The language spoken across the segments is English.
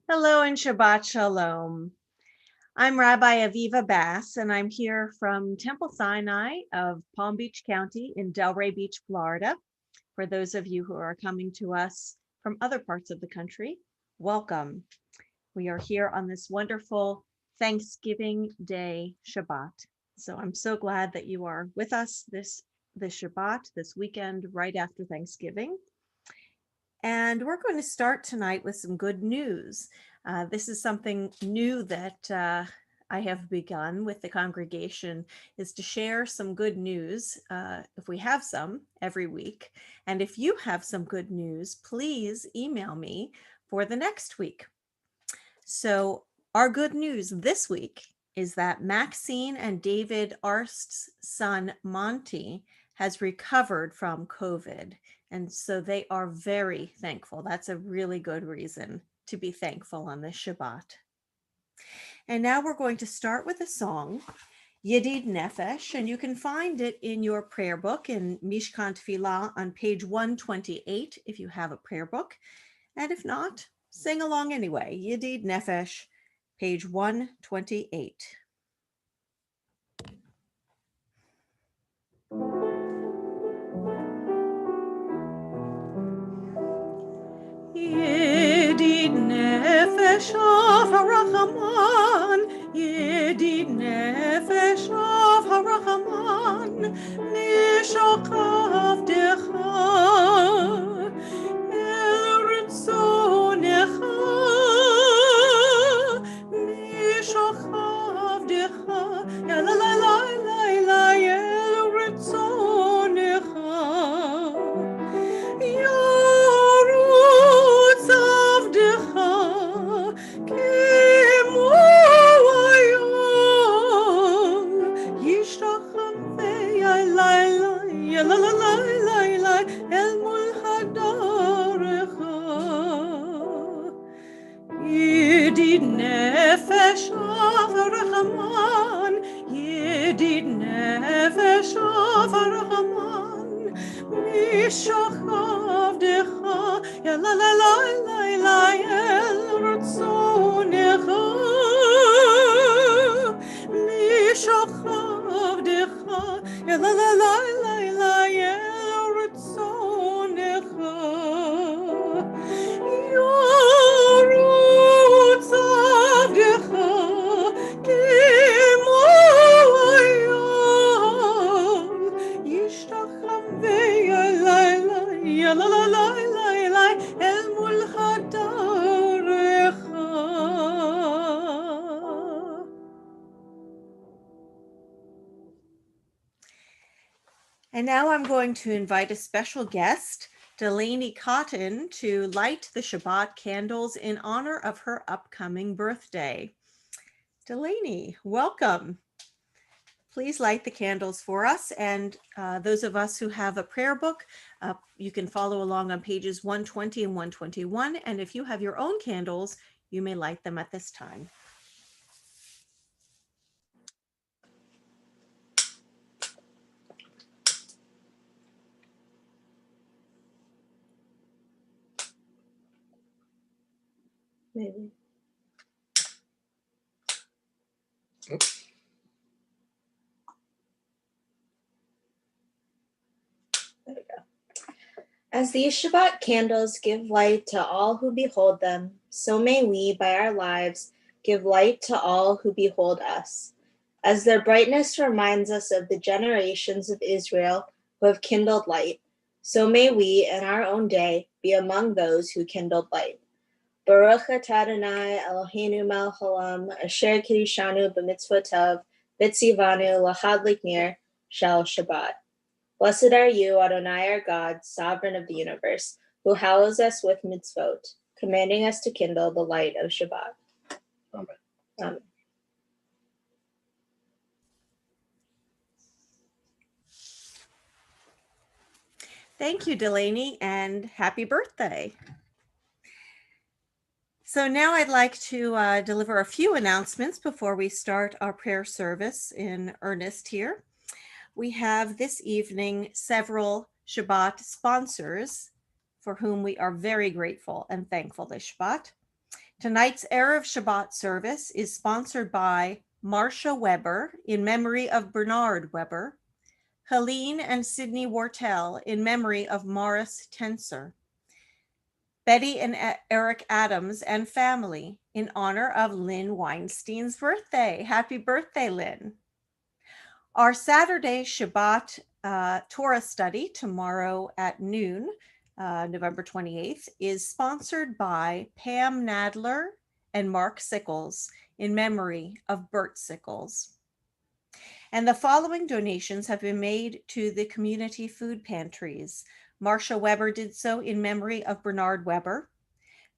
Hello and Shabbat Shalom. I'm Rabbi Aviva Bass, and I'm here from Temple Sinai of Palm Beach County in Delray Beach, Florida. For those of you who are coming to us from other parts of the country, welcome. We are here on this wonderful Thanksgiving Day Shabbat. So I'm so glad that you are with us this Shabbat, this weekend right after Thanksgiving. And we're going to start tonight with some good news. This is something new that I have begun with the congregation, is to share some good news, if we have some, every week. And if you have some good news, please email me for the next week. So our good news this week is that Maxine and David Arst's son, Monty, has recovered from COVID. And so they are very thankful. That's a really good reason to be thankful on this Shabbat. And now we're going to start with a song, Yedid Nefesh, and you can find it in your prayer book in Mishkan Tefillah on page 128 if you have a prayer book. And if not, sing along anyway. Yedid Nefesh, page 128. Yedid Nefesh of HaRachaman, Yedid Nefesh of HaRachaman, Nishok Avdecha, Eretzonecha, Nishok Avdecha, Yalalalaila, Eretzonecha, Yarutz Avdecha, Kemo Ayom, Yishtacham ve'yalaila, Yalalalaila, El Mul Hadarecha. Yedid Nefesh of HaRachaman, Yedid Nefesh of HaRachaman, Mishach Avdecha, Yalalalaila, El Ratzonecha, Mishach Avdecha, Yalalalaila, El Ratzonecha, Yarutz Avdecha, Kemo Ayom, Yishtacham ve'yalaila, Yalalalaila, El Mul Hadarecha. And now I'm going to invite a special guest, Delaney Cotton, to light the Shabbat candles in honor of her upcoming birthday. Delaney, welcome. Please light the candles for us. And those of us who have a prayer book, you can follow along on pages 120 and 121. And if you have your own candles, you may light them at this time. Maybe. Oops. There we go. As these Shabbat candles give light to all who behold them, so may we, by our lives, give light to all who behold us. As their brightness reminds us of the generations of Israel who have kindled light, so may we, in our own day, be among those who kindled light. Baruch atah Adonai Eloheinu melech haolam, asher kiddushanu b'mitzvotav, v'tzivanu lahadlik ner shel Shabbat. Blessed are you, Adonai our God, sovereign of the universe, who hallows us with mitzvot, commanding us to kindle the light of Shabbat. Amen. Amen. Thank you, Delaney, and happy birthday. So now I'd like to deliver a few announcements before we start our prayer service in earnest here. We have this evening several Shabbat sponsors for whom we are very grateful and thankful this Shabbat. Tonight's Erev Shabbat service is sponsored by Marcia Weber in memory of Bernard Weber, Helene and Sidney Wortel in memory of Morris Tenser, Betty and Eric Adams and family in honor of Lynn Weinstein's birthday. Happy birthday, Lynn. Our Saturday Shabbat Torah study tomorrow at noon, November 28th, is sponsored by Pam Nadler and Mark Sickles in memory of Bert Sickles. And the following donations have been made to the community food pantries. Marcia Weber did so in memory of Bernard Weber.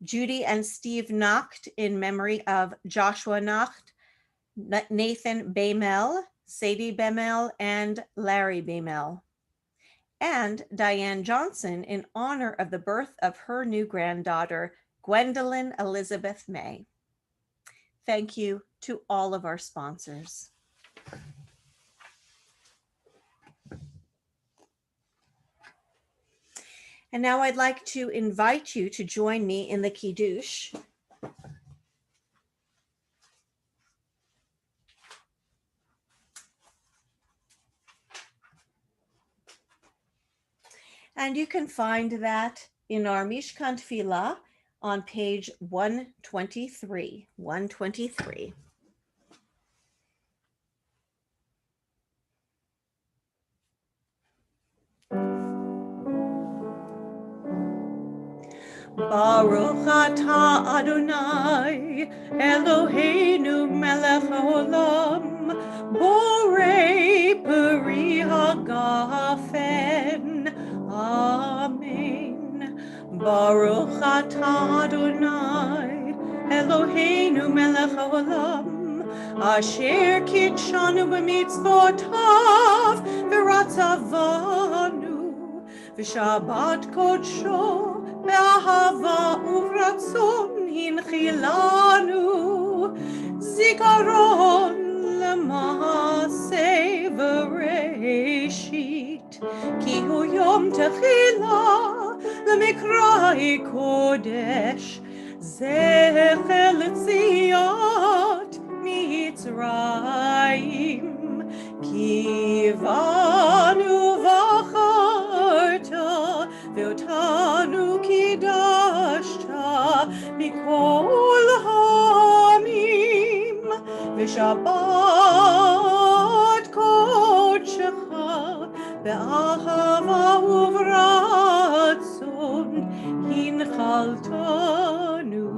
Judy and Steve Nacht in memory of Joshua Nacht, Nathan Baymel, Sadie Baymel, and Larry Baymel. And Diane Johnson in honor of the birth of her new granddaughter, Gwendolyn Elizabeth May. Thank you to all of our sponsors. And now I'd like to invite you to join me in the Kiddush. And you can find that in our Mishkan Tefillah on page 123. 123. Baruch atah Adonai Eloheinu melech haolam borei peri hagafen. Amen. Baruch atah Adonai Eloheinu melech haolam asher kitshanu b'mitzvotav v'ratzavanu v'shabbat kodsho באהבה וברצון הנחילנו, זיכרון למעשה בראשית, כי הוא יום תחילה למקראי קודש, זכר ליציאת מצרים, כי בנו בחרת ואותנו קידשת מכל העמים, ושבת קודשך באהבה וברצון הנחלתנו.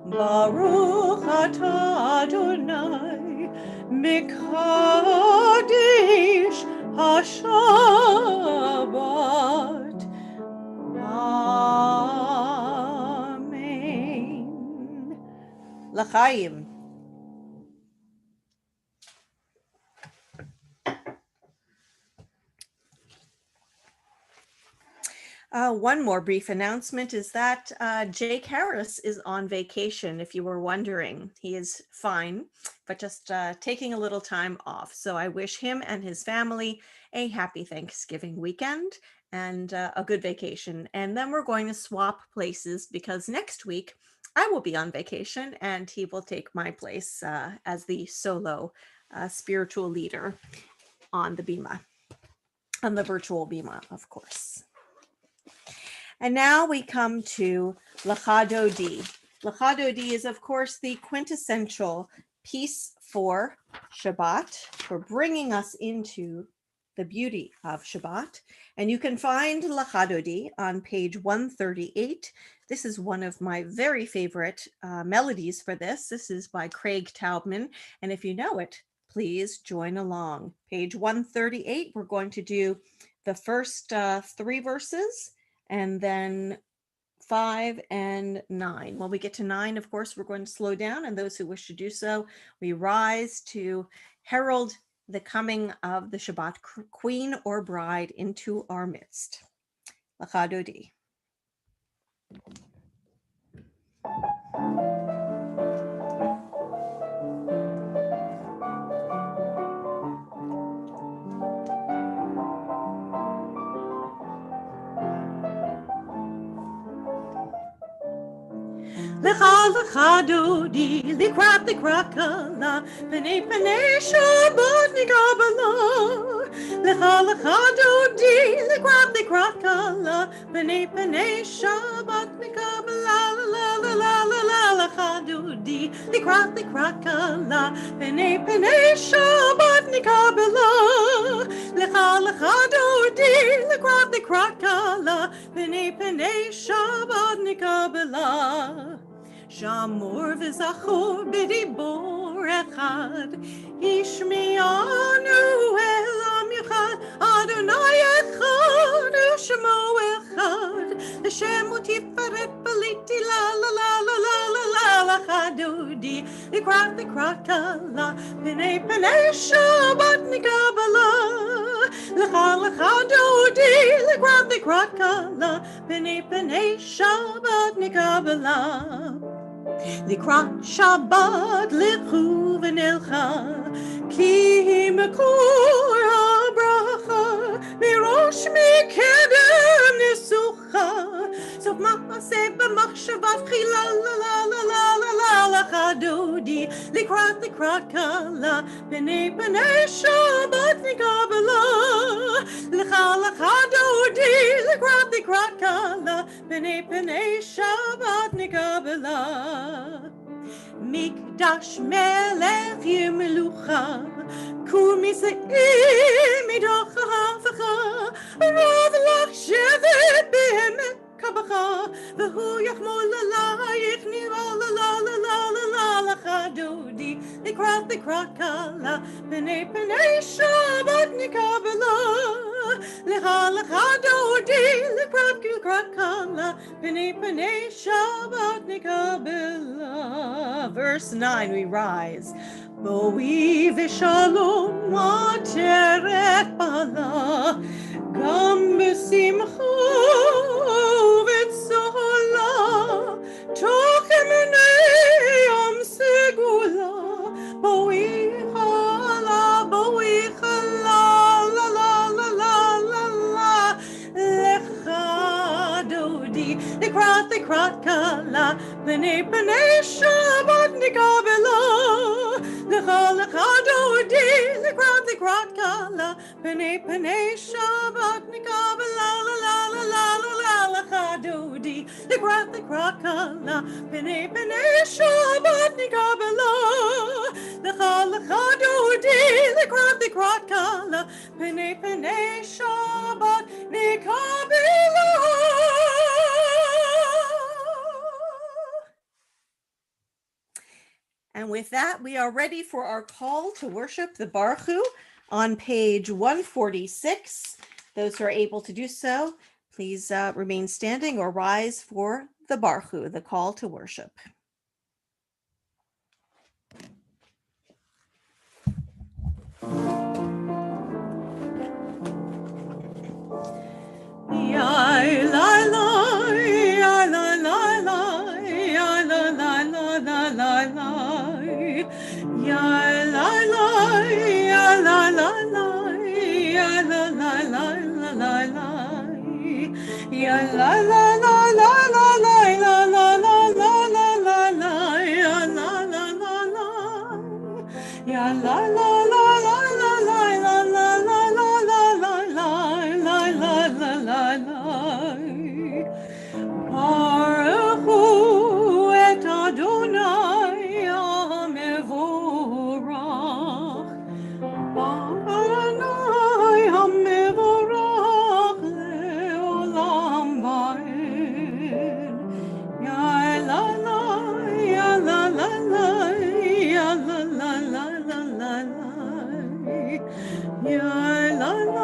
ברוך אתה אדוני מקדש השבת. Amen. L'chaim. One more brief announcement is that Jake Harris is on vacation, if you were wondering. He is fine, but just taking a little time off. So I wish him and his family a happy Thanksgiving weekend and a good vacation. And then we're going to swap places because next week I will be on vacation and he will take my place as the solo spiritual leader on the Bima, on the virtual Bima, of course. And now we come to Lecha Dodi. Lecha Dodi is, of course, the quintessential piece for Shabbat, for bringing us into the beauty of Shabbat. And you can find Lecha Dodi on page 138. This is one of my very favorite melodies for this. This is by Craig Taubman. And if you know it, please join along. Page 138, we're going to do the first 3 verses, and then 5 and 9. When we get to 9, of course, we're going to slow down, and those who wish to do so, we rise to herald the coming of the Shabbat queen or bride into our midst. Lecha Dodi. Lecha lecha dodi, likrat likrakala, penei penei Shabbat nikabala. Lecha dodi, likrat likrakala, penei penei Shabbat nikabala. La la la la la lecha dodi, likrat likrakala, penei penei Shabbat nikabala. Lecha dodi, likrat likrakala, penei penei Shabbat nikabala. Shamor v'zachor b'dibor echad, Ishmianu elam yechad, Adonai echad, Shemo echad, Hashem u'tiferet baliti la la la la la la la la chadodi, likrat kala, penei penei Shabbat nikabala, lecha dodi, likrat kala, penei penei Shabbat nikabala. Likrat Shabbat lechu v'nelcha, ki mekor habracha, mirosh mikedem nisucha, sof ma'aseh b'machshavat chila la la la la la la la chadodi, likrat kala, penei penei Shabbat nikabala, lecha dodi, likrat kala, penei penei Shabbat nikabala. Mikdash melech yimelucha, kur miseim midoch ha'afacha, rav lach shevet behemet kabacha, v'hu yachmol alayich nira la la la la la la la chadodi, likrat kala, penei penei Shabbat nikabala. Lecha dodi, likrat kala, penei penei Shabbat nikabela. Verse 9, we rise. Boi v'shalom ateret bala, gam b'simcha v'tzola, toch emenei yom segula, boi chala, la la la la la la, lecha dodi, likrat kala, penei penei Shabbat nikabela, lecha dodi, likrat kala, penei penei Shabbat nikabela, la la la la la la, lecha dodi, likrat kala, penei penei Shabbat nikabela, lecha dodi, likrat kala, penei penei Shabbat nikabela. And with that, we are ready for our call to worship the Baruch Hu on page 146. Those who are able to do so, please remain standing or rise for the Baruch Hu, the call to worship. Baruch hu et Adonai hamevorach, Adonai hamevorach leolam vaed. Ya la la, ya la la la, ya la la la la la la, ya la la,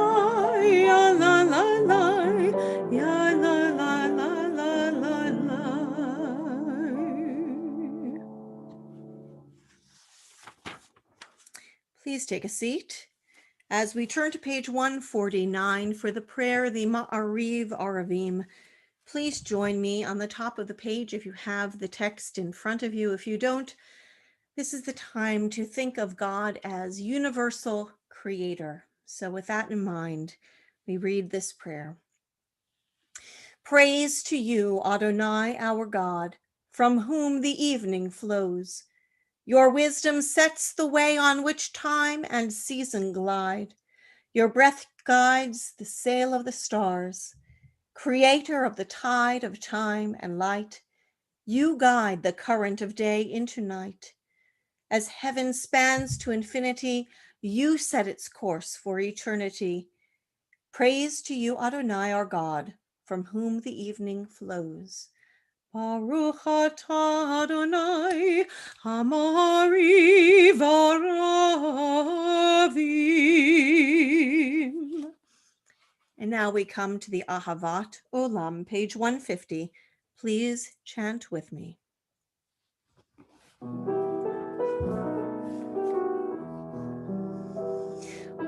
ya la la la, ya la la la la la la. Please take a seat. As we turn to page 149 for the prayer, the Ma'ariv Aravim, please join me on the top of the page if you have the text in front of you. If you don't, this is the time to think of God as universal creator. So with that in mind, we read this prayer. Praise to you, Adonai, our God, from whom the evening flows. Your wisdom sets the way on which time and season glide. Your breath guides the sail of the stars. Creator of the tide of time and light, you guide the current of day into night. As heaven spans to infinity, you set its course for eternity. Praise to you, Adonai, our God, from whom the evening flows. Baruch atah Adonai, Hamari Varavim. And now we come to the Ahavat Olam, page 150. Please chant with me.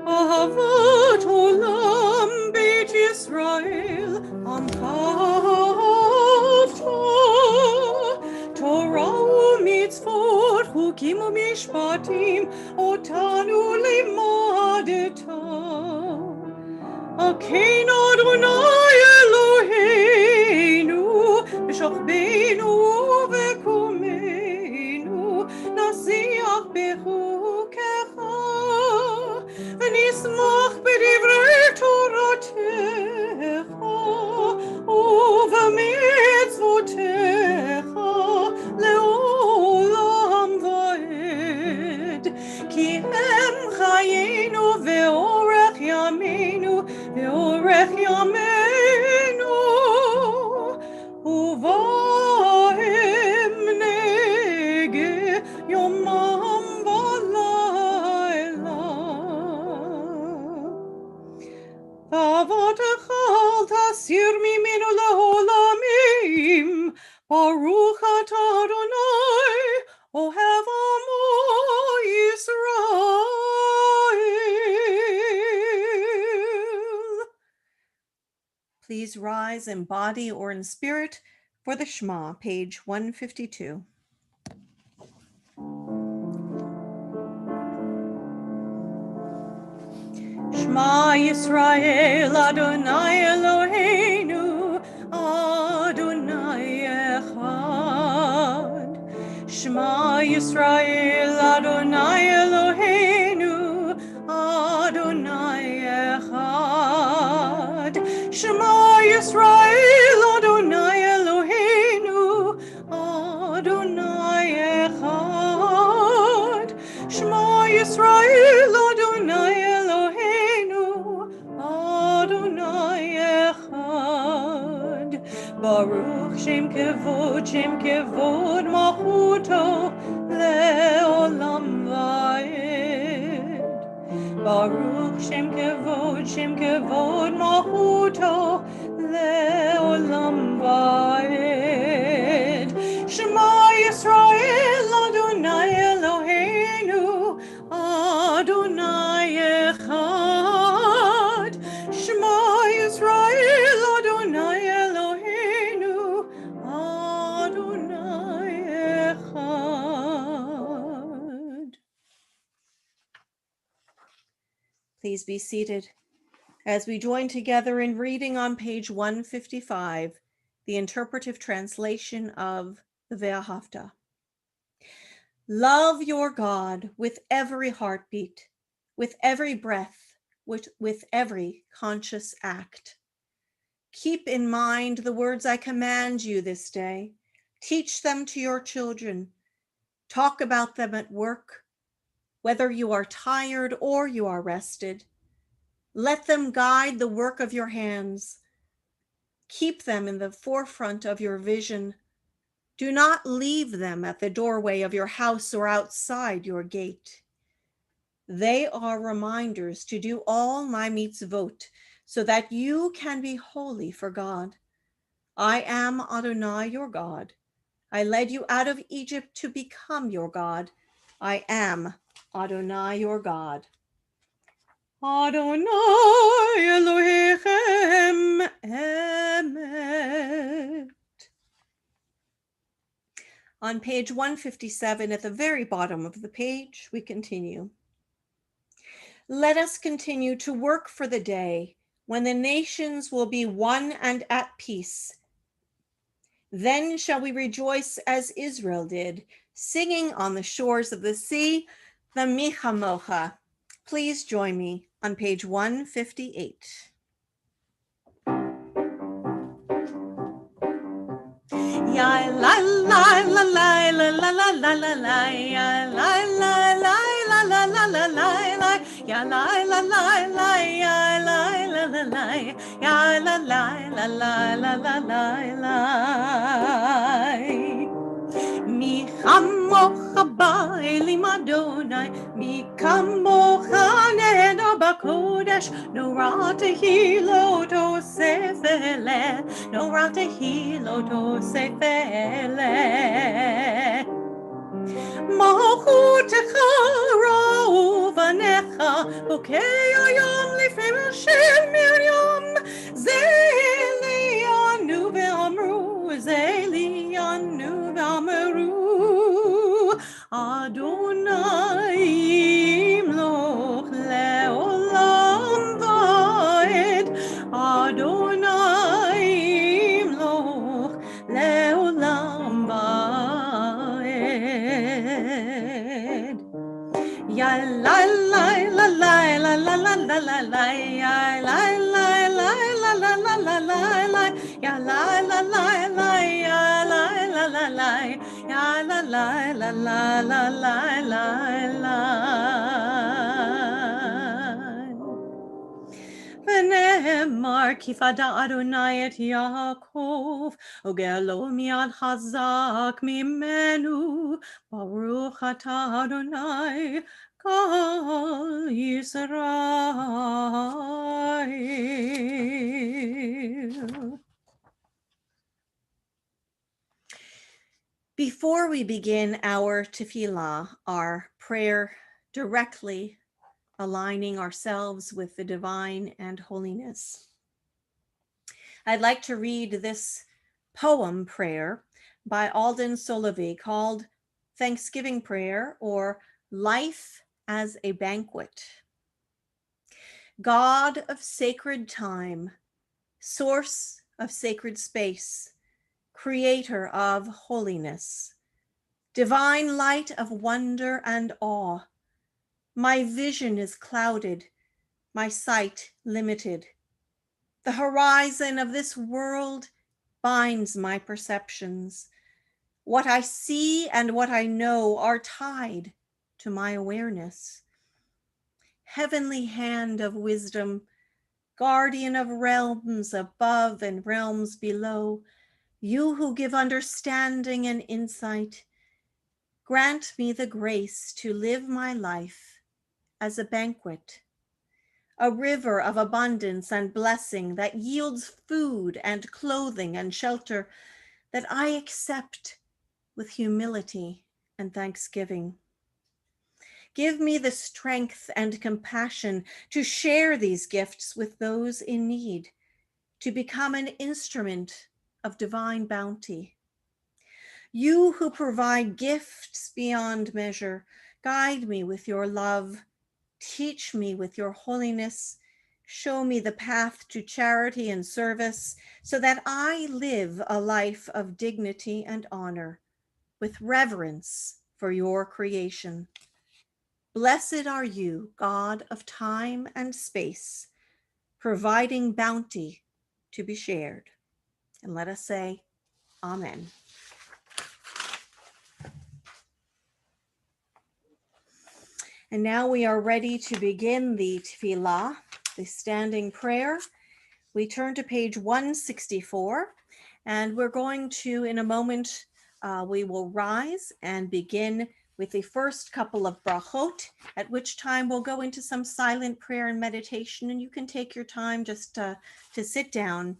Ahavat Olam Beit Yisrael Amchavta Torah u'mitzvot Chukim u'mishpatim Otanu limadeta Akein Adonai Eloheinu B'shachbeinu u'vekumeinu Nasiach bechukecha ונשמח בדברי תורתך ובמצוותיך לעולם ועד. כי הם חיינו ואורך ימינו ואורך ימינו ובהם נגה יומם ולילה. אהבתך אל תסיר ממנו לעולמים, ברוך אתה אדוני, אוהב עמו ישראל. Please rise in body or in spirit for the Shema, page 152. Shema Yisrael, Adonai Eloheinu, Adonai Echad. Shema Yisrael, Adonai Eloheinu, Adonai Echad. Shema Yisrael, Adonai Eloheinu, Adonai Echad. Shema Yisrael, Adonai Eloheinu, Adonai Echad. Baruch Shem Kevod Malchuto Le'olam Va'ed. Baruch Shem Kevod Malchuto Le'olam Va'ed. Shema Yisrael, Adonai Eloheinu, Adonai Echad. Shema Yisrael, Adonai Eloheinu, Adonai Echad. Please be seated as we join together in reading on page 155, the interpretive translation of the Ve'ahavta. Love your God with every heartbeat, with every breath, with every conscious act. Keep in mind the words I command you this day. Teach them to your children. Talk about them at work, whether you are tired or you are rested. Let them guide the work of your hands. Keep them in the forefront of your vision. Do not leave them at the doorway of your house or outside your gate. They are reminders to do all my mitzvot so that you can be holy for God. I am Adonai, your God. I led you out of Egypt to become your God. I am Adonai, your God. Adonai Elohechem Emet. On page 157, at the very bottom of the page, we continue. Let us continue to work for the day when the nations will be one and at peace. Then shall we rejoice as Israel did, singing on the shores of the sea, the Michamocha. Please join me on page 158. Ya la la la la la la la la la la ya la la la la la la la la la ya la la la la ya la la la la ya la la la la la la la mi chamocha ba'elim Adonai mi kamocha neder bakodesh no ratahi lo tosefele no ratahi lo tosefele Malchutecha rovanecha bokei hayom lifnei Hashem Miriam Zelianu ve'amru Zelianu ve'amru Adonai imloch leolam va'ed Adonai imloch leolam va'ed Ya la la la la la la la la la la ya la la la la la la la la la ya la la la la ya la la la la ya la la la la la la la la ונאמר כי פדה אדוני את יעקב, וגאלו מיד חזק ממנו, ברוך אתה אדוני כל ישראל. Before we begin our tefillah, our prayer directly aligning ourselves with the divine and holiness, I'd like to read this poem prayer by Alden Solovey called Thanksgiving Prayer, or Life as a Banquet. God of sacred time, source of sacred space, creator of holiness, divine light of wonder and awe, my vision is clouded, my sight limited. The horizon of this world binds my perceptions. What I see and what I know are tied to my awareness. Heavenly hand of wisdom, guardian of realms above and realms below, you who give understanding and insight, grant me the grace to live my life as a banquet, a river of abundance and blessing that yields food and clothing and shelter that I accept with humility and thanksgiving. Give me the strength and compassion to share these gifts with those in need, to become an instrument of divine bounty. You who provide gifts beyond measure, guide me with your love, teach me with your holiness, show me the path to charity and service so that I live a life of dignity and honor with reverence for your creation. Blessed are you, God of time and space, providing bounty to be shared. And let us say, Amen. And now we are ready to begin the tefillah, the standing prayer. We turn to page 164, and we're going to, in a moment, we will rise and begin with the first couple of brachot, at which time we'll go into some silent prayer and meditation, and you can take your time just to sit down.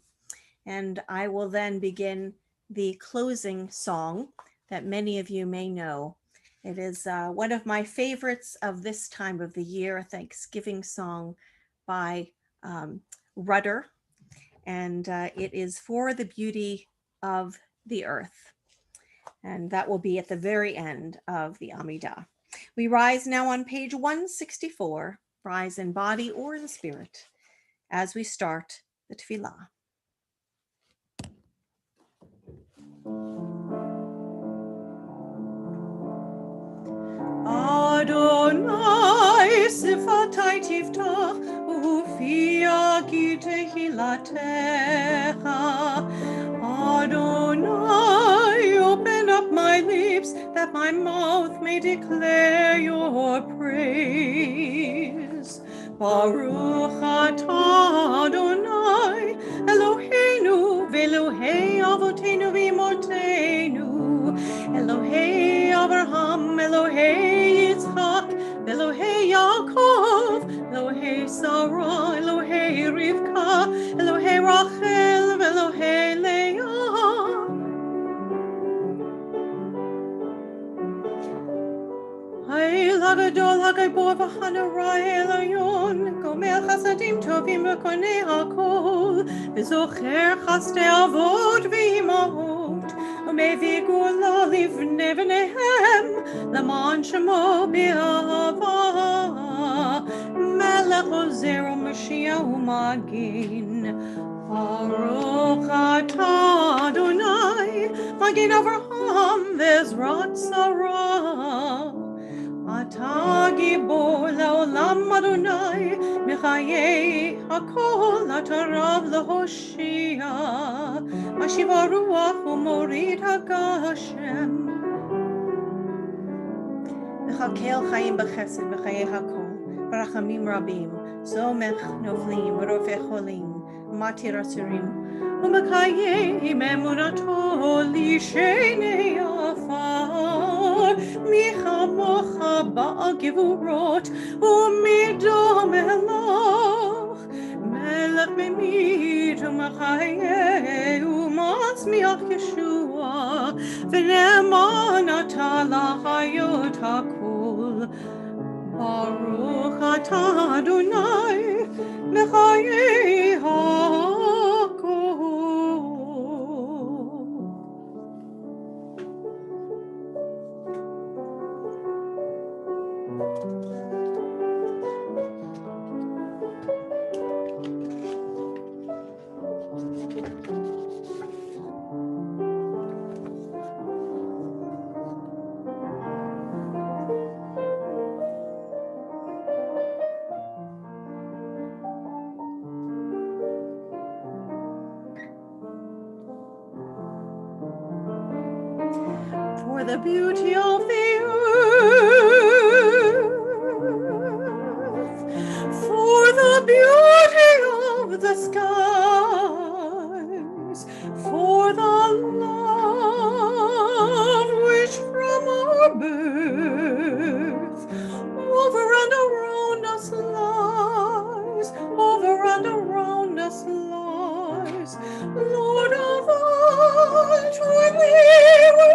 And I will then begin the closing song that many of you may know. It is one of my favorites of this time of the year, a Thanksgiving song by Rudder, and it is For the Beauty of the Earth. And that will be at the very end of the Amidah. We rise now on page 164, rise in body or in spirit, as we start the tefillah. Adonai sifatai tiftach ufi agi tehilatecha. Adonai, open up my lips that my mouth may declare your praise. Baruch atah Adonai Eloheinu ve'Elohei avotenu v'imotenu Elohei Abraham, Elohei Yitzchak, Elohei Yaakov, Elohei Sarah, Elohei Rivka, Elohei Rachel, Elohei Leah. Hail Hagadol Hagabor v'Hanarai Elayon, Gomer Chasadim Tovim v'Konei Hakol, v'Zocher Chastei Avot v'Imahot, U'Mevi Gula Livnei v'Nehem, L'man Shemo b'Ahava, Melech Ozer u'Mashiach u'Magin. Baruch atah Adonai, Magin Avraham v'Ezrat Sarah. Atah gibor le'olam Adonai, Mechayei hakol atarav lehoshia. Mashiv haruach u'morid hagashem. Mechakel chayim b'chesed b'chayei hakol, barachamim rabim, zomech novlim, v'rofeh cholim, matir asurim, u'mekayei me'emunato lishenei afar, michamocha ba'al gevurot, u'midom elach, melech memid u'mechayei, u'matzmiach Yeshua, v'ne'eman atah lachayot hakol. Baruch atah Adonai, mechayei hakol. For the beauty of the earth, for the beauty of the skies, for the love which from our birth over and around us lies, over and around us lies, Lord of all, to thee we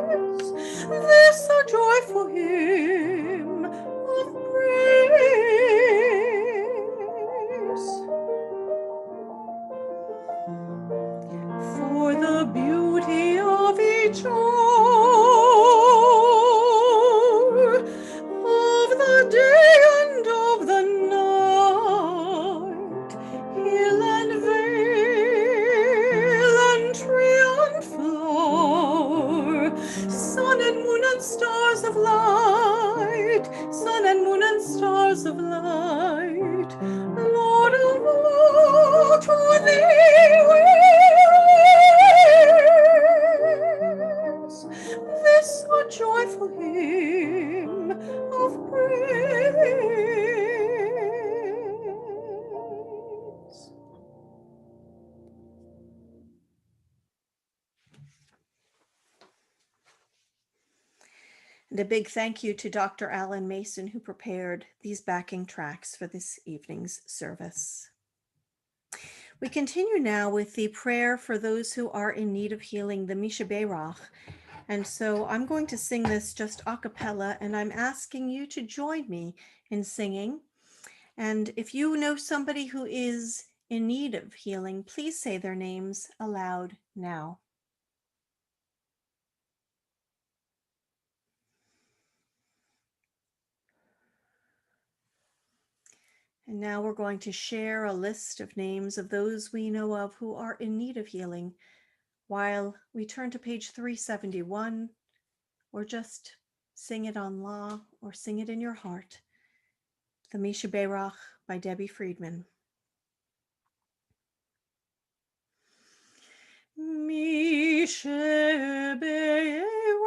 raise this a joyful hymn of praise. For the beauty of each hour, of the day and of the night, hill and vale and tree and flower, sun and moon and stars of light, sun and moon and stars of light, Lord of all, to thee we raise this a joyful hymn of praise. And a big thank you to Dr. Alan Mason, who prepared these backing tracks for this evening's service. We continue now with the prayer for those who are in need of healing, the Misha Beirach. And so I'm going to sing this just a cappella, and I'm asking you to join me in singing. And if you know somebody who is in need of healing, please say their names aloud now. And now we're going to share a list of names of those we know of who are in need of healing while we turn to page 371, or just sing it on law or sing it in your heart. The Misha Berach by Debbie Friedman. Misha Berach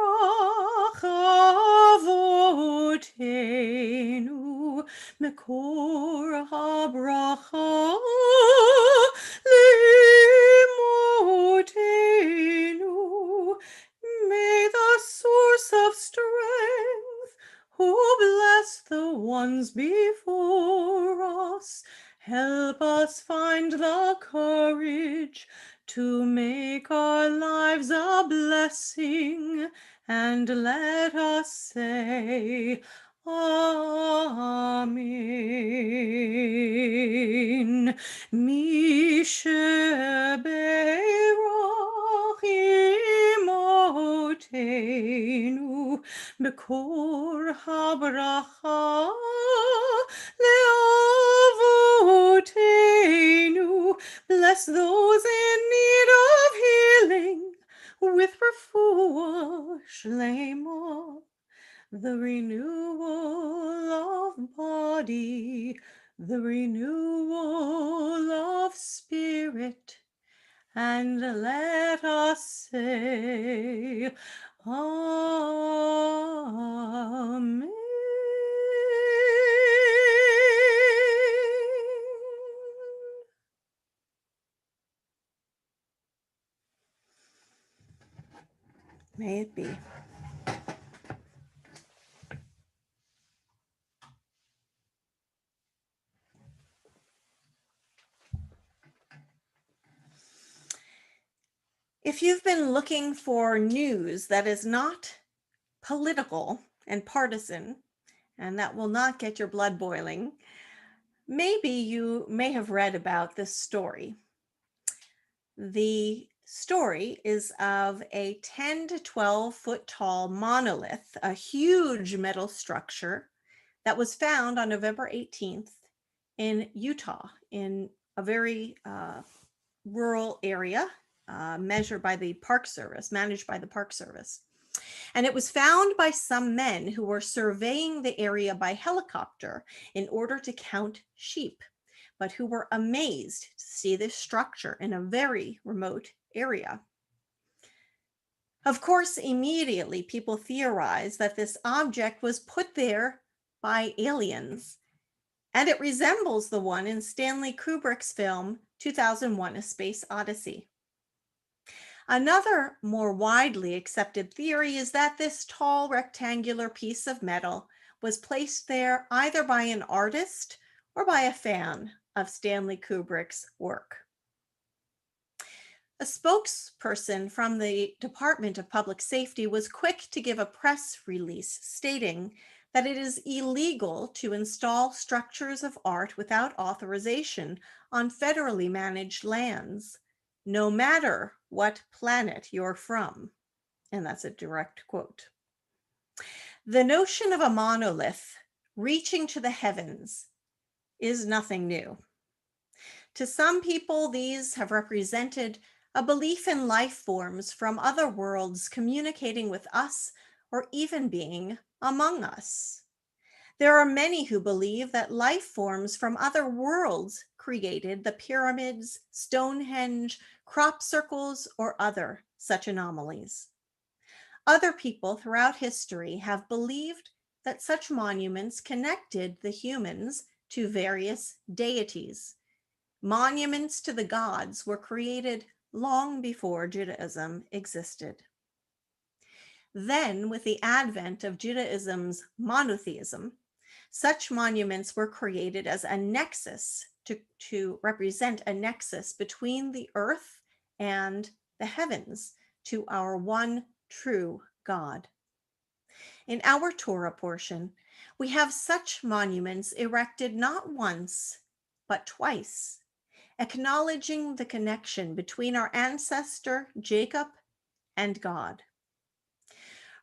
Avotenu Mekor HaBracha Limotenu. May the source of strength, who bless the ones before us, help us find the courage to make our lives a blessing, and let us say, Amen. Misha Berach Imotenu Bekor HaBracha Leavotenu. Bless those in need of healing with refuah shlema, the renewal of body, the renewal of spirit, and let us say, Amen. May it be. If you've been looking for news that is not political and partisan, and that will not get your blood boiling, maybe you may have read about this story. The story is of a 10 to 12 foot tall monolith, a huge metal structure that was found on November 18th in Utah, in a very rural area managed by the Park Service. And it was found by some men who were surveying the area by helicopter in order to count sheep, but who were amazed to see this structure in a very remote area. Of course, immediately people theorized that this object was put there by aliens, and it resembles the one in Stanley Kubrick's film 2001: A Space Odyssey. Another more widely accepted theory is that this tall rectangular piece of metal was placed there either by an artist or by a fan of Stanley Kubrick's work. A spokesperson from the Department of Public Safety was quick to give a press release stating that it is illegal to install structures of art without authorization on federally managed lands, no matter what planet you're from. And that's a direct quote. The notion of a monolith reaching to the heavens is nothing new. To some people, these have represented a belief in life forms from other worlds communicating with us or even being among us. There are many who believe that life forms from other worlds created the pyramids, Stonehenge, crop circles, or other such anomalies. Other people throughout history have believed that such monuments connected the humans to various deities. Monuments to the gods were created long before Judaism existed. Then, with the advent of Judaism's monotheism, such monuments were created as a nexus to represent a nexus between the earth and the heavens to our one true God. In our Torah portion, we have such monuments erected not once, but twice, acknowledging the connection between our ancestor Jacob and God.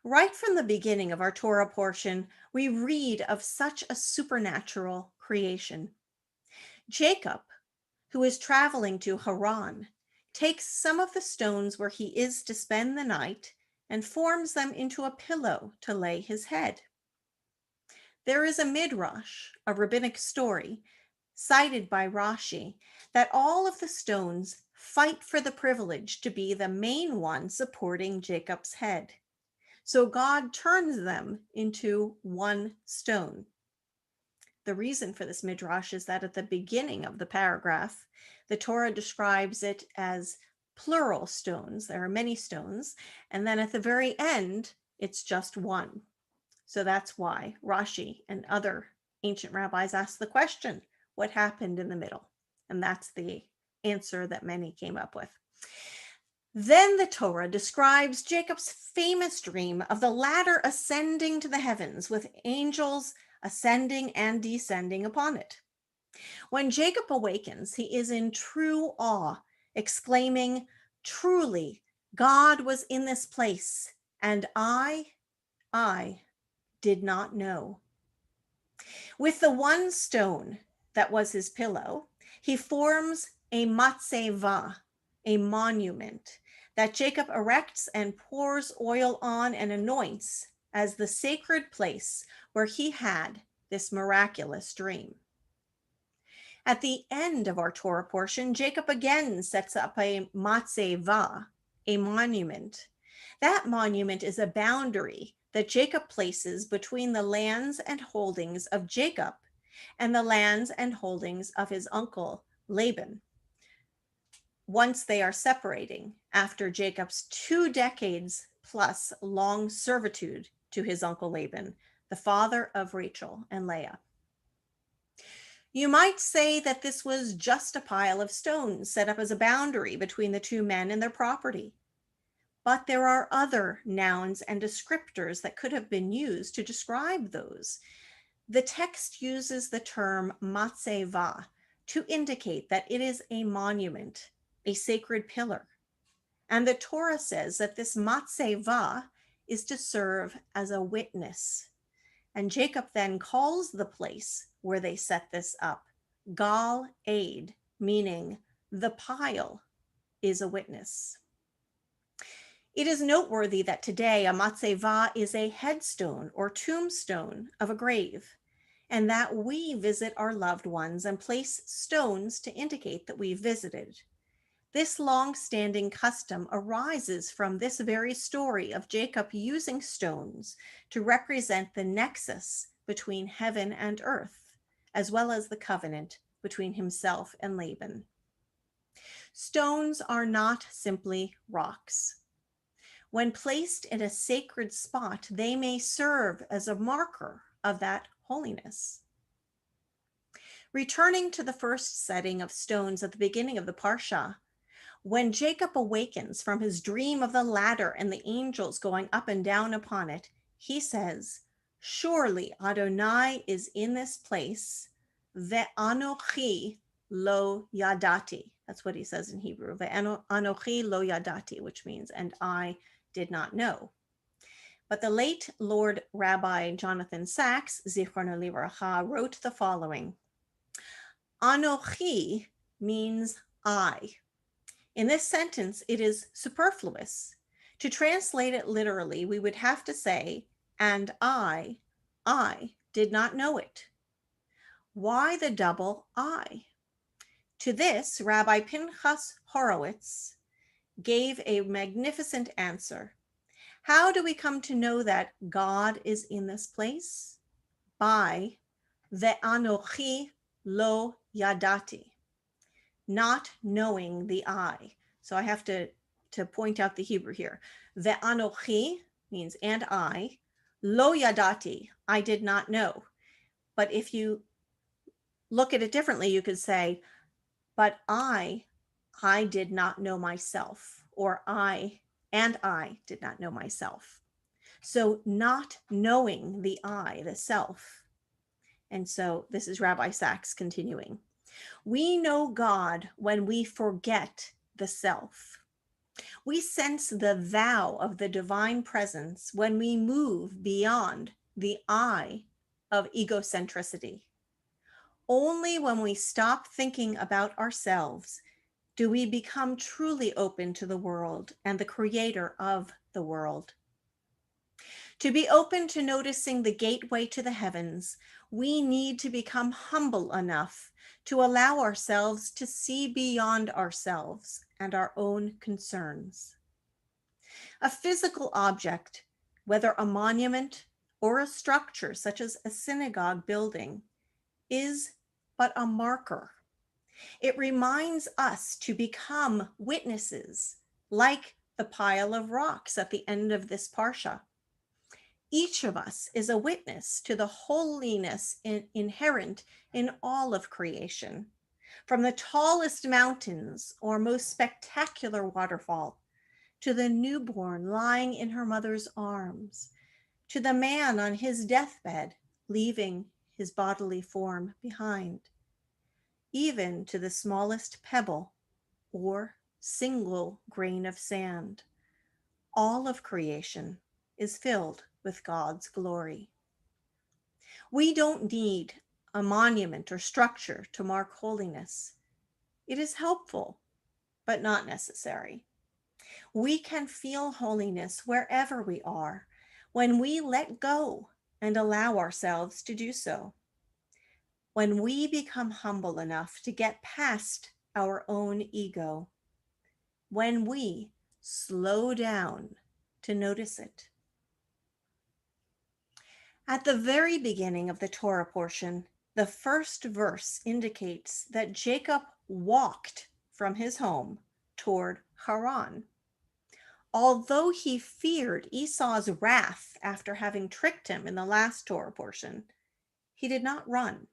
Right from the beginning of our Torah portion, we read of such a supernatural creation. Jacob, who is traveling to Haran, takes some of the stones where he is to spend the night and forms them into a pillow to lay his head. There is a midrash, a rabbinic story, cited by Rashi, that all of the stones fight for the privilege to be the main one supporting Jacob's head. So God turns them into one stone. The reason for this midrash is that at the beginning of the paragraph, the Torah describes it as plural stones. There are many stones. And then at the very end, it's just one. So that's why Rashi and other ancient rabbis asked the question, what happened in the middle? And that's the answer that many came up with. Then the Torah describes Jacob's famous dream of the ladder ascending to the heavens with angels ascending and descending upon it. When Jacob awakens, he is in true awe, exclaiming, "Truly, God was in this place, and I did not know." With the one stone that was his pillow, he forms a matzeva, a monument, that Jacob erects and pours oil on and anoints as the sacred place where he had this miraculous dream. At the end of our Torah portion, Jacob again sets up a matzeva, a monument. That monument is a boundary that Jacob places between the lands and holdings of Jacob and the lands and holdings of his uncle Laban. Once they are separating after Jacob's 2 decades plus long servitude to his uncle Laban, the father of Rachel and Leah. You might say that this was just a pile of stones set up as a boundary between the two men and their property. But there are other nouns and descriptors that could have been used to describe those. The text uses the term matzeva to indicate that it is a monument, a sacred pillar. And the Torah says that this matzeva is to serve as a witness. And Jacob then calls the place where they set this up Gal Aid, meaning the pile is a witness. It is noteworthy that today a matzeva is a headstone or tombstone of a grave, and that we visit our loved ones and place stones to indicate that we visited. This long-standing custom arises from this very story of Jacob using stones to represent the nexus between heaven and earth, as well as the covenant between himself and Laban. Stones are not simply rocks. When placed in a sacred spot, they may serve as a marker of that holiness. Returning to the first setting of stones at the beginning of the Parsha, when Jacob awakens from his dream of the ladder and the angels going up and down upon it, he says, "Surely Adonai is in this place, ve'anochi lo yadati." That's what he says in Hebrew, ve'anochi lo yadati, which means, and I did not know. But the late Lord Rabbi Jonathan Sacks, Zichrono Livracha, wrote the following: Anochi means I. In this sentence, it is superfluous. To translate it literally, we would have to say, and I did not know it. Why the double I? To this, Rabbi Pinchas Horowitz gave a magnificent answer. How do we come to know that God is in this place? By ve'anochi lo yadati, not knowing the I. So I have to point out the Hebrew here. Ve'anochi means and I, lo yadati, I did not know. But if you look at it differently, you could say, but I did not know myself, or I did not know myself. So not knowing the I, the self. And so this is Rabbi Sacks continuing. We know God when we forget the self. We sense the thou of the divine presence when we move beyond the I of egocentricity. Only when we stop thinking about ourselves do we become truly open to the world and the creator of the world. To be open to noticing the gateway to the heavens, we need to become humble enough to allow ourselves to see beyond ourselves and our own concerns. A physical object, whether a monument or a structure such as a synagogue building, is but a marker. It reminds us to become witnesses, like the pile of rocks at the end of this parsha. Each of us is a witness to the holiness inherent in all of creation, from the tallest mountains or most spectacular waterfall, to the newborn lying in her mother's arms, to the man on his deathbed, leaving his bodily form behind, even to the smallest pebble or single grain of sand. All of creation is filled with God's glory. We don't need a monument or structure to mark holiness. It is helpful, but not necessary. We can feel holiness wherever we are when we let go and allow ourselves to do so. When we become humble enough to get past our own ego. When we slow down to notice it. At the very beginning of the Torah portion, the first verse indicates that Jacob walked from his home toward Haran. Although he feared Esau's wrath after having tricked him in the last Torah portion, he did not run,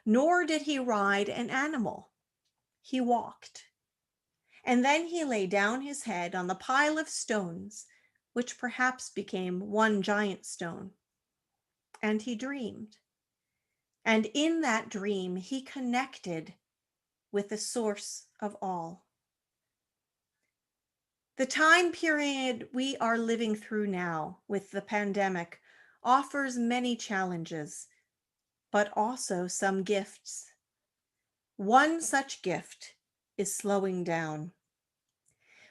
nor did he ride an animal. He walked. And then he lay down his head on the pile of stones, which perhaps became one giant stone. And he dreamed. And in that dream, he connected with the source of all. The time period we are living through now with the pandemic offers many challenges, but also some gifts. One such gift is slowing down.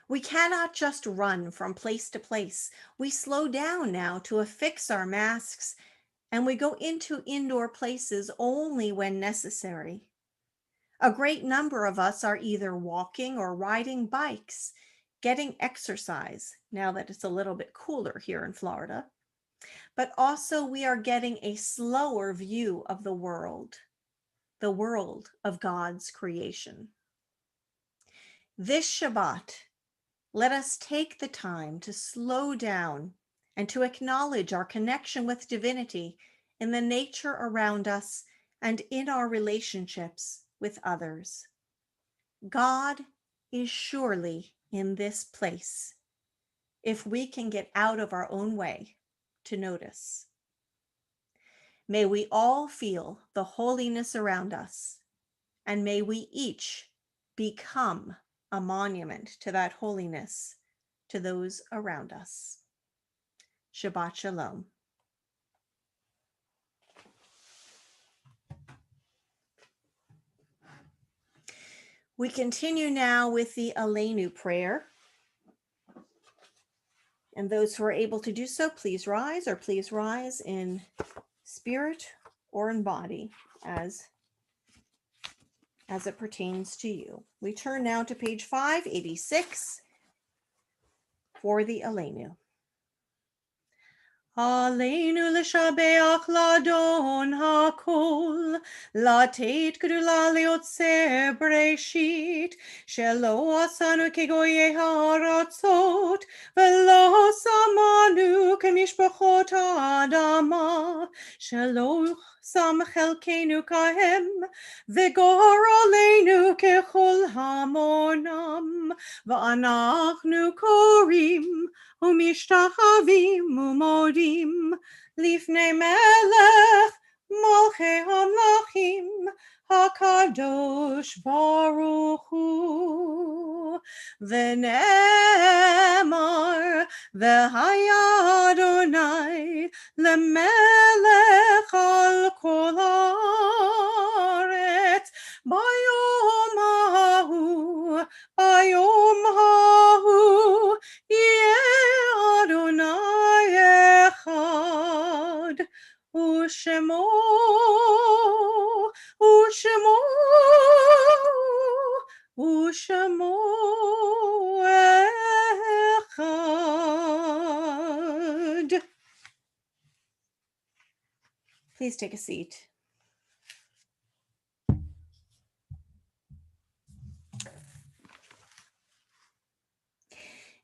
We cannot just run from place to place. We slow down now to affix our masks, and we go into indoor places only when necessary. A great number of us are either walking or riding bikes, getting exercise now that it's a little bit cooler here in Florida. But also we are getting a slower view of the world of God's creation. This Shabbat, let us take the time to slow down and to acknowledge our connection with divinity in the nature around us and in our relationships with others. God is surely in this place if we can get out of our own way to notice. May we all feel the holiness around us, and may we each become a monument to that holiness to those around us. Shabbat Shalom. We continue now with the Aleinu prayer. And those who are able to do so, please rise in spirit or in body as it pertains to you. We turn now to page 586 for the Aleinu. Aleinu l'shabeach l'adon hakol, לתת גדולה ליוצר בראשית, שלא עשנו כגויי הארצות, ולא שמנו כמשפחות האדמה, שלא שם חלקנו כהם, וגורלנו ככל המונם, ואנחנו קוראים ומשתחווים ומודים לפני מלך מלכי המלכים הקדוש ברוך הוא. ונאמר והיה אדוני למלך על כל ושמו אחד. Please take a seat.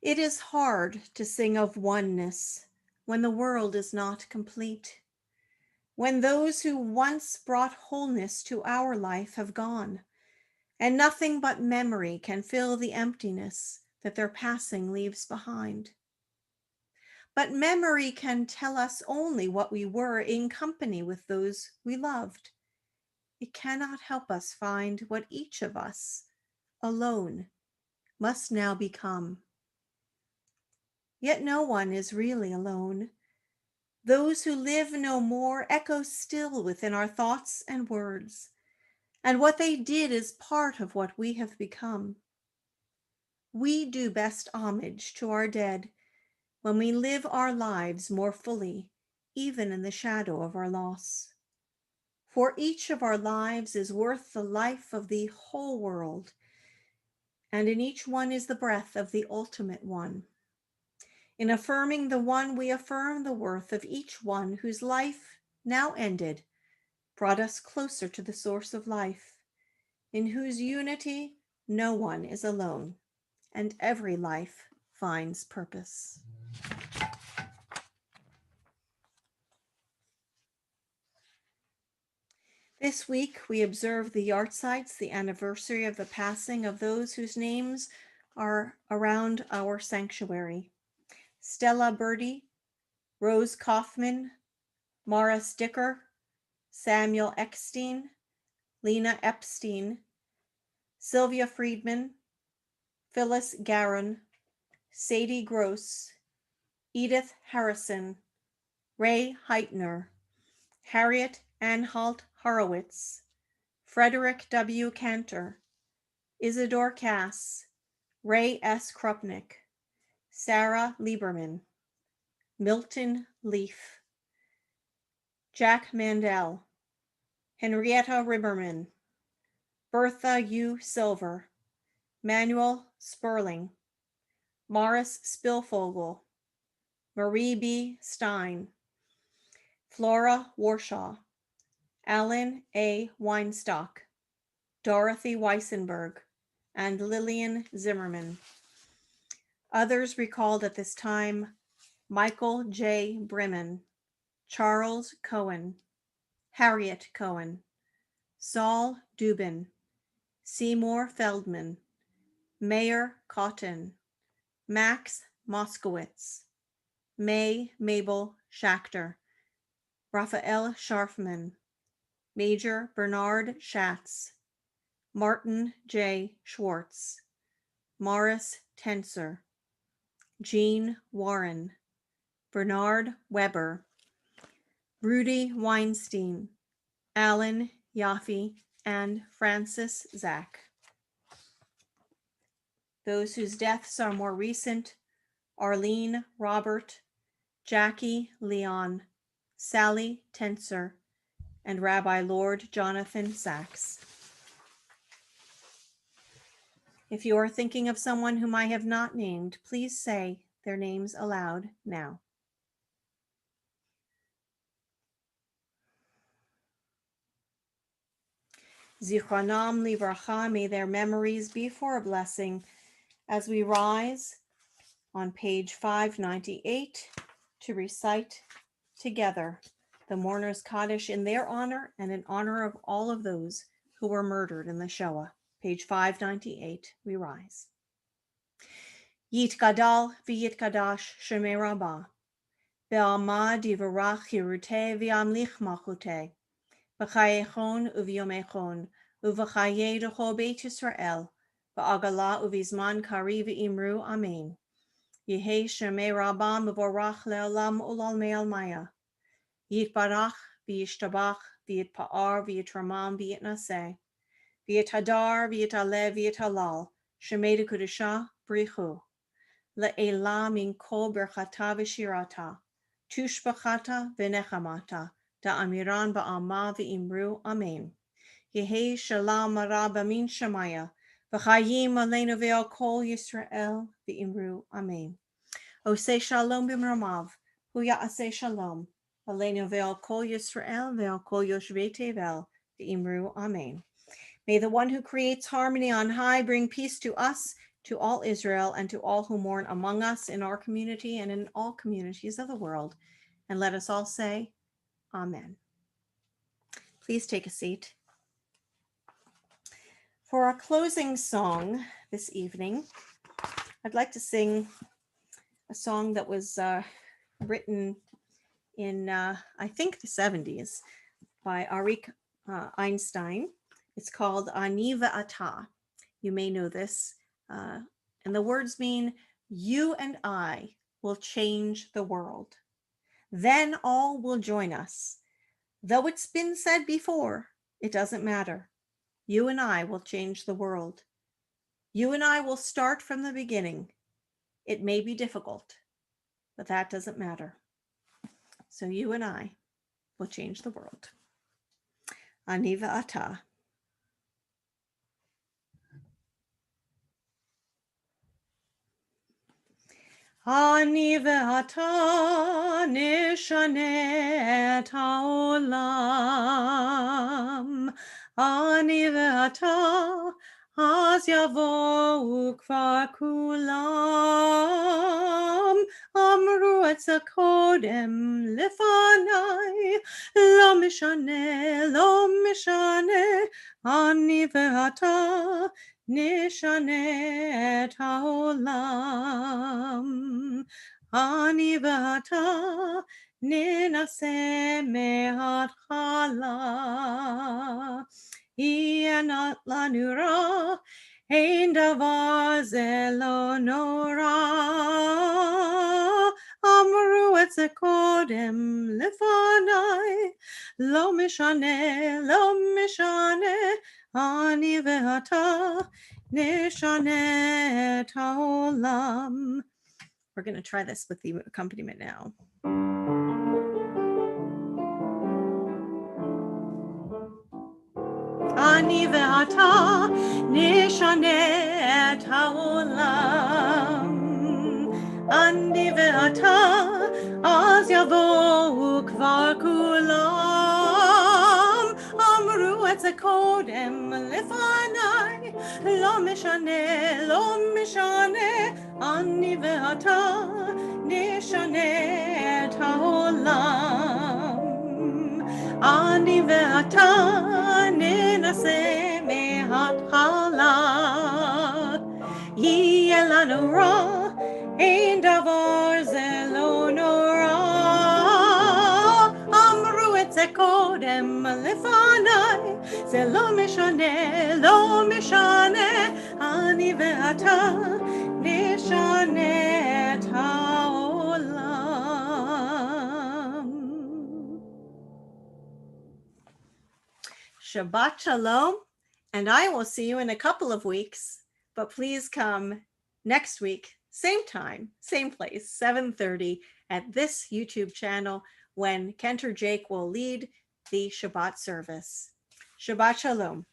It is hard to sing of oneness when the world is not complete, when those who once brought wholeness to our life have gone, and nothing but memory can fill the emptiness that their passing leaves behind. But memory can tell us only what we were in company with those we loved. It cannot help us find what each of us, alone, must now become. Yet no one is really alone. Those who live no more echo still within our thoughts and words, and what they did is part of what we have become. We do best homage to our dead when we live our lives more fully, even in the shadow of our loss. For each of our lives is worth the life of the whole world, and in each one is the breath of the ultimate one. In affirming the one, we affirm the worth of each one whose life, now ended, brought us closer to the source of life, in whose unity no one is alone, and every life finds purpose. This week, we observe the Yartsites, the anniversary of the passing of those whose names are around our sanctuary. Stella Birdie, Rose Kaufman, Morris Dicker, Samuel Eckstein, Lena Epstein, Sylvia Friedman, Phyllis Garon, Sadie Gross, Edith Harrison, Ray Heitner, Harriet Anhalt Horowitz, Frederick W. Cantor, Isidore Cass, Ray S. Krupnick, Sarah Lieberman, Milton Leaf, Jack Mandel, Henrietta Riberman, Bertha U. Silver, Manuel Sperling, Morris Spilfogel, Marie B. Stein, Flora Warshaw, Alan A. Weinstock, Dorothy Weissenberg, and Lillian Zimmerman. Others recalled at this time: Michael J. Brimman, Charles Cohen, Harriet Cohen, Saul Dubin, Seymour Feldman, Mayer Cotton, Max Moskowitz, May Mabel Schachter, Raphael Scharfman, Major Bernard Schatz, Martin J. Schwartz, Morris Tenser, Jean Warren, Bernard Weber, Rudy Weinstein, Alan Yaffe, and Francis Zach. Those whose deaths are more recent: Arlene Robert, Jackie Leon, Sally Tenser, and Rabbi Lord Jonathan Sachs. If you are thinking of someone whom I have not named, please say their names aloud now. Zichronam livracha, may their memories be for a blessing, as we rise on page 598 to recite together the Mourner's Kaddish in their honor and in honor of all of those who were murdered in the Shoah. Page 598, we rise. Yitgadal v'yitkadash shemei rabbah, be'alma divarach hiruteh v'amlich malchuteh, b'chayechon u'v'yomechon, u'v'chaye d'chol Beit Yisrael, ba'agala u'v'zman kari v'imru amen. Yehei shemei rabbah mevorach le'olam u'lalmei almaya. Yitbarach v'yishtabach v'yitpa'ar v'yitramam v'yitnaseh. V'yitadar v'yitalev v'yitalal, shemei d'kudusha brichu. Le'ela min kol berchata v'shirata, tushbachata v'nechamata, da'amiran ba'alma v'imru amen. Yehei shalom maraba min shamaya, V'chayim aleinu ve'al kol Yisrael v'imru amen. Oseh shalom b'mramav, hu ya'aseh shalom, aleinu ve'al kol Yisrael ve'al kol yoshvei tevel v'imru amen. May the one who creates harmony on high bring peace to us, to all Israel, and to all who mourn among us in our community and in all communities of the world. And let us all say, Amen. Please take a seat. For our closing song this evening, I'd like to sing a song that was written in, I think, the 70s by Arik Einstein. It's called Ani Ve'ata. You may know this. And the words mean, you and I will change the world. Then all will join us. Though it's been said before, it doesn't matter. You and I will change the world. You and I will start from the beginning. It may be difficult, but that doesn't matter. So you and I will change the world. Ani Ve'ata. Ani ve'ata nishane et ha'olam. Ani ve'ata az yavo'u kvar kulam. Amru et kodem lefanai. Lo mishane. Ani ve'ata nishane et ha'olam. Ani ve'ata ninaseh mehatchala. Hi'en lanu ra, ein davar ze lo nora. Amru et ze kodem lefanai. Lo mishane. Ani ve'ata nishane et ha'olam. We're going to try this with the accompaniment now. Ani ve'ata nishane et ha'olam. Ani ve'ata az yavo'u kvar kulam. Amru et ze kodem lefanai. Lo mishane. Ani ve'ata nishane et ha'olam. Ani ve'ata ninaseh mehatchala. Hi'en lanu ra, ein davar ze lo nora. Amru et ze kodem lefanai. Ze lo mishane. Ani ve'ata nishane et ha'olam. Shabbat shalom, and I will see you in a couple of weeks, but please come next week, same time, same place, 7:30 at this YouTube channel when Kenter Jake will lead the Shabbat service. Shabbat shalom.